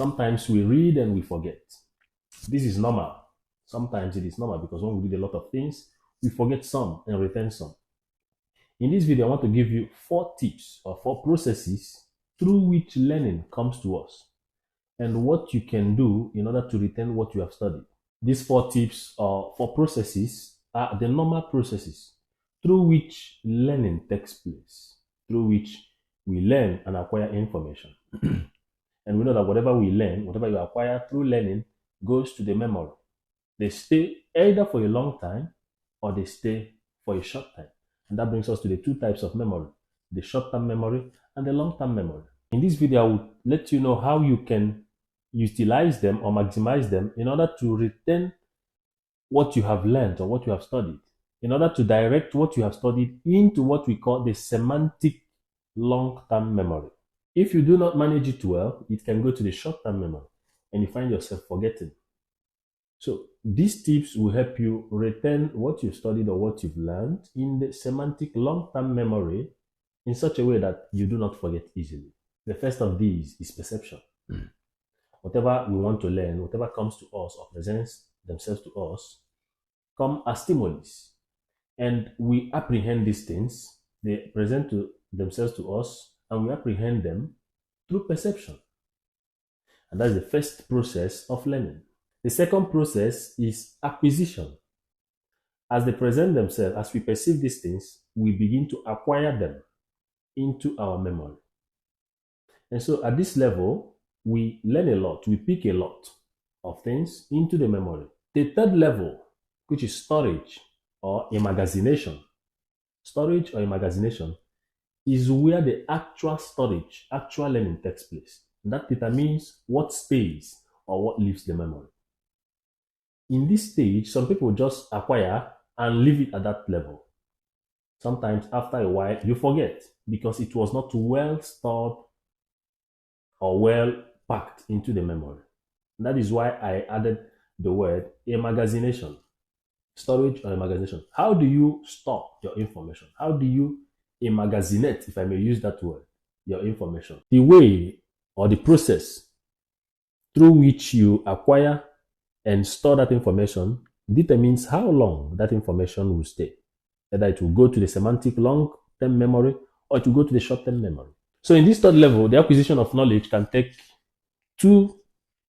Sometimes we read and we forget. This is normal. Sometimes it is normal because when we read a lot of things, we forget some and retain some. In this video, I want to give you 4 tips or 4 processes through which learning comes to us and what you can do in order to retain what you have studied. These 4 tips or 4 processes are the normal processes through which learning takes place, through which we learn and acquire information. And we know that whatever we learn, whatever you acquire through learning, goes to the memory. They stay either for a long time or they stay for a short time. And that brings us to the 2 types of memory, the short-term memory and the long-term memory. In this video, I will let you know how you can utilize them or maximize them in order to retain what you have learned or what you have studied, in order to direct what you have studied into what we call the semantic long-term memory. If you do not manage it well, it can go to the short-term memory and you find yourself forgetting. So these tips will help you retain what you've studied or what you've learned in the semantic long-term memory in such a way that you do not forget easily. The first of these is perception. Whatever we want to learn, whatever comes to us or presents themselves to us, come as stimulus. And we apprehend these things, they present themselves to us, and we apprehend them through perception. And that's the first process of learning. The second process is acquisition. As they present themselves, as we perceive these things, we begin to acquire them into our memory. And so at this level, we learn a lot, we pick a lot of things into the memory. The third level, which is storage or imagination. Storage or imagination is where the actual storage, actual learning takes place. And that determines what stays or what leaves the memory. In this stage, some people just acquire and leave it at that level. Sometimes after a while, you forget because it was not well stored or well packed into the memory. And that is why I added the word imagination, storage or imagination. How do you store your information? How do you imaginate, if I may use that word, your information? The way or the process through which you acquire and store that information determines how long that information will stay. Whether it will go to the semantic long-term memory or it will go to the short-term memory. So in this third level, the acquisition of knowledge can take 2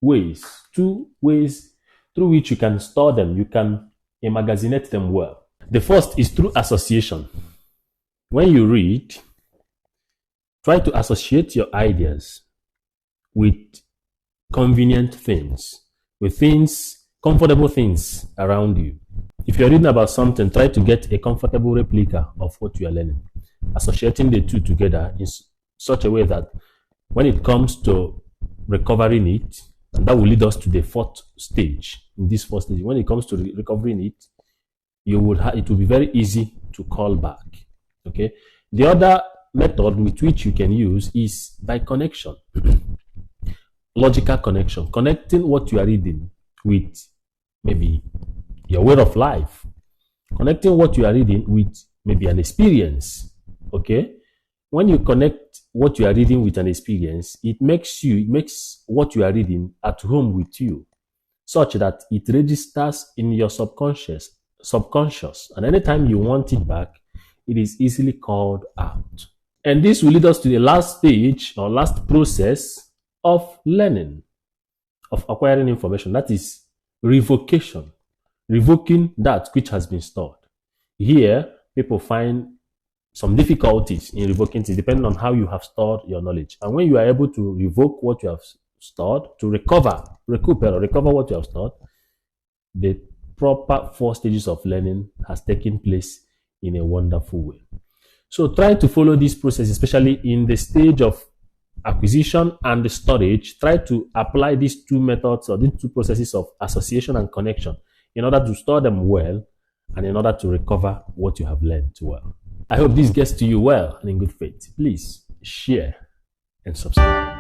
ways through which you can store them, you can imaginate them well. The first is through association. When you read, try to associate your ideas with convenient things, with things, comfortable things around you. If you're reading about something, try to get a comfortable replica of what you are learning, associating the 2 together in such a way that when it comes to recovering it, and that will lead us to the 4th stage. In this 4th stage, when it comes to recovering it, it will be very easy to call back. Okay. The other method with which you can use is by connection. Logical connection, connecting what you are reading with maybe your way of life, connecting what you are reading with maybe an experience. Okay, when you connect what you are reading with an experience, it makes what you are reading at home with you, such that it registers in your subconscious, and anytime you want it back, it is easily called out. And this will lead us to the last stage or last process of learning, of acquiring information. That is revocation, revoking that which has been stored. Here, people find some difficulties in revoking things depending on how you have stored your knowledge. And when you are able to revoke what you have stored, to recover what you have stored, the proper 4 stages of learning has taken place in a wonderful way. So try to follow this process, especially in the stage of acquisition and the storage. Try to apply these 2 methods or these 2 processes of association and connection in order to store them well and in order to recover what you have learned well. I hope this gets to you well and in good faith. Please share and subscribe.